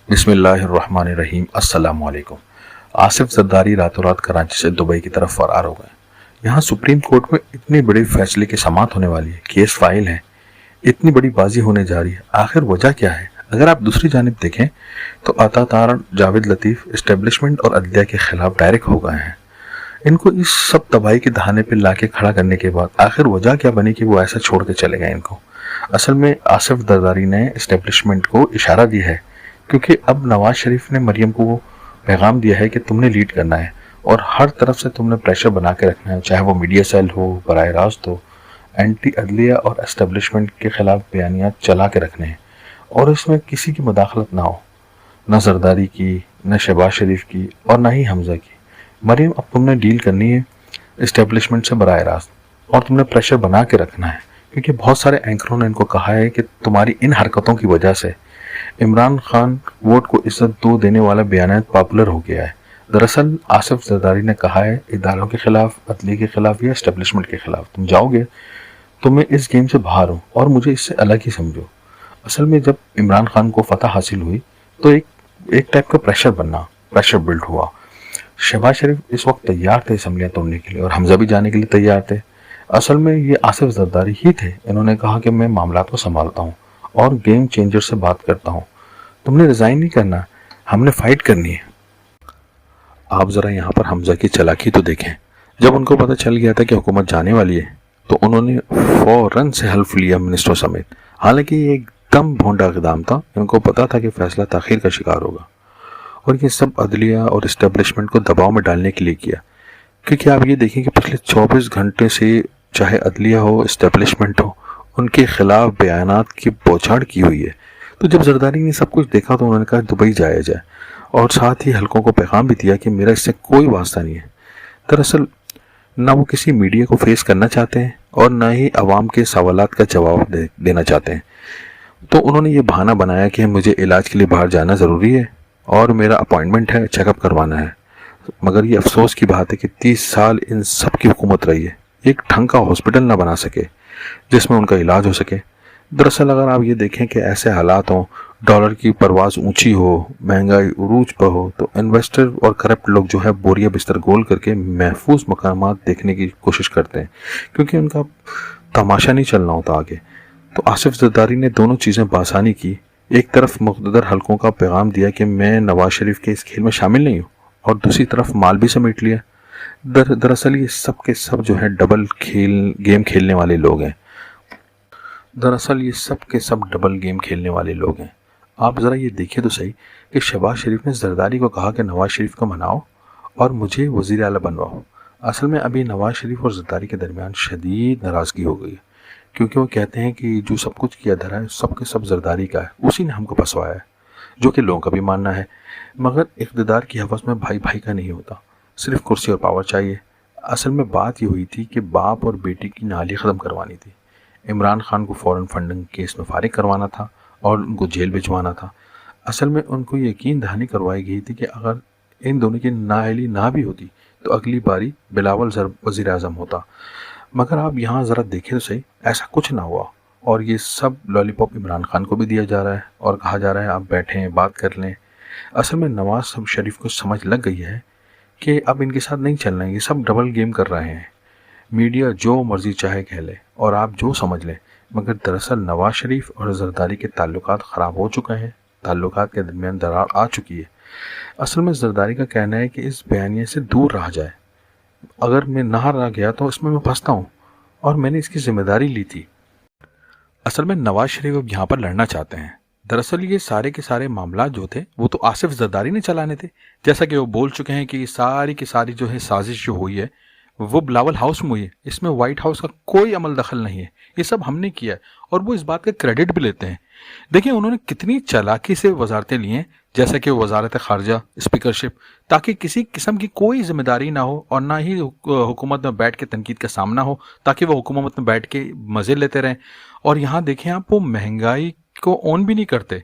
بسم اللہ الرحمن الرحیم۔ السلام علیکم۔ آصف زرداری راتوں رات کراچی سے دبئی کی طرف فرار ہو گئے۔ یہاں سپریم کورٹ میں اتنی بڑی فیصلے کی سماعت ہونے والی ہے، کیس فائل ہے، اتنی بڑی بازی ہونے جا رہی ہے، آخر وجہ کیا ہے؟ اگر آپ دوسری جانب دیکھیں تو عطا جاوید لطیف اسٹیبلشمنٹ اور عدلیہ کے خلاف ڈائریکٹ ہو گئے ہیں۔ ان کو اس سب تباہی کے دہانے پہ لا کے کھڑا کرنے کے بعد آخر وجہ کیا بنی کہ وہ ایسا چھوڑ کے چلے گئے ان کو؟ اصل میں آصف زرداری نے اسٹیبلشمنٹ کو اشارہ دیا ہے، کیونکہ اب نواز شریف نے مریم کو وہ پیغام دیا ہے کہ تم نے لیڈ کرنا ہے اور ہر طرف سے تم نے پریشر بنا کے رکھنا ہے، چاہے وہ میڈیا سیل ہو، براہ راست ہو، اینٹی عدلیہ اور اسٹیبلشمنٹ کے خلاف بیانیات چلا کے رکھنے ہیں، اور اس میں کسی کی مداخلت نہ ہو، نہ زرداری کی، نہ شہباز شریف کی، اور نہ ہی حمزہ کی۔ مریم، اب تم نے ڈیل کرنی ہے اسٹیبلشمنٹ سے براہ راست، اور تم نے پریشر بنا کے رکھنا ہے، کیونکہ بہت سارے اینکروں نے ان کو کہا ہے کہ تمہاری ان حرکتوں کی وجہ سے عمران خان ووٹ کو عزت دو دینے والا بیانات پاپولر ہو گیا ہے۔ دراصل آصف زرداری نے کہا ہے اداروں کے خلاف، عدلیہ کے خلاف یا اسٹیبلشمنٹ کے خلاف تم جاؤ گے تو میں اس گیم سے باہر ہوں اور مجھے اس سے الگ ہی سمجھو۔ اصل میں جب عمران خان کو فتح حاصل ہوئی تو ایک ٹائپ کا پریشر بلڈ ہوا۔ شہباز شریف اس وقت تیار تھے اسمبلیاں توڑنے کے لیے، اور حمزہ بھی جانے کے لیے تیار تھے۔ اصل میں یہ آصف زرداری ہی تھے، انہوں نے کہا کہ میں معاملات کو سنبھالتا ہوں اور گیم چینجر سے بات کرتا ہوں، تم نے ریزائن نہیں کرنا، ہم نے فائٹ کرنی ہے۔ آپ ذرا یہاں پر حمزہ کی چالاکی تو دیکھیں۔ جب ان کو پتہ چل گیا تھا کہ حکومت جانے والی ہے تو انہوں نے فوراً سے حلف لیا منسٹر سمیت، حالانکہ یہ ایک دم بھونڈا اقدام تھا۔ ان کو پتا تھا کہ فیصلہ تاخیر کا شکار ہوگا، اور یہ سب عدلیہ اور اسٹیبلشمنٹ کو دباؤ میں ڈالنے کے لیے کیا، کیونکہ آپ یہ دیکھیں کہ پچھلے 24 گھنٹے سے چاہے عدلیہ ہو، اسٹیبلشمنٹ ہو، ان کے خلاف بیانات کی بوچھاڑ کی ہوئی ہے۔ تو جب زرداری نے سب کچھ دیکھا تو انہوں نے کہا دبئی جایا جائے، اور ساتھ ہی حلقوں کو پیغام بھی دیا کہ میرا اس سے کوئی واسطہ نہیں ہے۔ دراصل نہ وہ کسی میڈیا کو فیس کرنا چاہتے ہیں اور نہ ہی عوام کے سوالات کا جواب دینا چاہتے ہیں۔ تو انہوں نے یہ بہانہ بنایا کہ مجھے علاج کے لیے باہر جانا ضروری ہے اور میرا اپوائنٹمنٹ ہے، چیک اپ کروانا ہے۔ مگر یہ افسوس کی بات ہے کہ 30 سال ان سب کی حکومت رہی ہے، ایک ڈھنگ کا ہاسپٹل نہ بنا سکے جس میں ان کا علاج ہو سکے۔ دراصل اگر آپ یہ دیکھیں کہ ایسے حالات ہوں، ڈالر کی پرواز اونچی ہو، مہنگائی عروج پر ہو، تو انویسٹر اور کرپٹ لوگ جو ہے بوریا بستر گول کر کے محفوظ مقامات دیکھنے کی کوشش کرتے ہیں، کیونکہ ان کا تماشا نہیں چلنا ہوتا آگے۔ تو آصف زرداری نے دونوں چیزیں بآسانی کی، ایک طرف مقتدر حلقوں کا پیغام دیا کہ میں نواز شریف کے اس کھیل میں شامل نہیں ہوں، اور دوسری طرف مال بھی سمیٹ لیا۔ دراصل یہ سب کے سب جو ہے ڈبل گیم کھیلنے والے لوگ ہیں۔ آپ ذرا یہ دیکھیں تو صحیح کہ شہباز شریف نے زرداری کو کہا کہ نواز شریف کو مناؤ اور مجھے وزیر اعلیٰ بنواؤ۔ اصل میں ابھی نواز شریف اور زرداری کے درمیان شدید ناراضگی ہو گئی ہے، کیونکہ وہ کہتے ہیں کہ جو سب کچھ کیا دھرا ہے سب کے سب زرداری کا ہے، اسی نے ہم کو پسوایا ہے، جو کہ لوگوں کا بھی ماننا ہے۔ مگر اقتدار کی حوث میں بھائی بھائی کا نہیں ہوتا، صرف کرسی اور پاور چاہیے۔ اصل میں بات یہ ہوئی تھی کہ باپ اور بیٹی کی نالی ختم کروانی تھی، عمران خان کو فوراً فنڈنگ کیس میں فارغ کروانا تھا اور ان کو جیل بھجوانا تھا۔ اصل میں ان کو یقین دہانی کروائی گئی تھی کہ اگر ان دونوں کی نااہلی نہ بھی ہوتی تو اگلی باری بلاول وزیر اعظم ہوتا۔ مگر آپ یہاں ذرا دیکھیں تو صحیح، ایسا کچھ نہ ہوا، اور یہ سب لالی پاپ عمران خان کو بھی دیا جا رہا ہے اور کہا جا رہا ہے آپ بیٹھیں بات کر لیں۔ اصل میں نواز شریف کو سمجھ لگ گئی ہے کہ اب ان کے ساتھ نہیں چلنا ہے، یہ سب ڈبل گیم کر رہے ہیں، میڈیا جو مرضی چاہے کہہ لے اور آپ جو سمجھ لیں۔ مگر دراصل نواز شریف اور زرداری کے تعلقات خراب ہو چکے ہیں، تعلقات کے درمیان درار آ چکی ہے۔ اصل میں زرداری کا کہنا ہے کہ اس بیانیے سے دور رہا جائے، اگر میں نہ رہ گیا تو اس میں پھنستا ہوں، اور میں نے اس کی ذمہ داری لی تھی۔ اصل میں نواز شریف اب یہاں پر لڑنا چاہتے ہیں۔ دراصل یہ سارے کے سارے معاملات جو تھے وہ تو آصف زرداری نے چلانے تھے، جیسا کہ وہ بول چکے ہیں کہ یہ ساری کی ساری جو ہے سازش جو ہوئی ہے وہ بلاول ہاؤس میں ہوئی ہے، اس میں وائٹ ہاؤس کا کوئی عمل دخل نہیں ہے، یہ سب ہم نے کیا ہے، اور وہ اس بات کا کریڈٹ بھی لیتے ہیں۔ دیکھیں انہوں نے کتنی چالاکی سے وزارتیں لی ہیں، جیسا کہ وزارت خارجہ، اسپیکرشپ، تاکہ کسی قسم کی کوئی ذمہ داری نہ ہو اور نہ ہی حکومت میں بیٹھ کے تنقید کا سامنا ہو، تاکہ وہ حکومت میں بیٹھ کے مزے لیتے رہیں۔ اور یہاں دیکھیں آپ، وہ مہنگائی کو اون بھی نہیں کرتے۔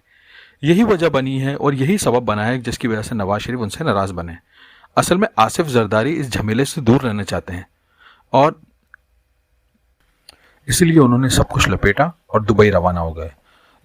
یہی وجہ بنی ہے اور یہی سبب بنا ہے جس کی وجہ سے نواز شریف ان سے ناراض بنے۔ اصل میں آصف زرداری اس جھمیلے سے دور رہنا چاہتے ہیں، اور اس لیے انہوں نے سب کچھ لپیٹا اور دبئی روانہ ہو گئے۔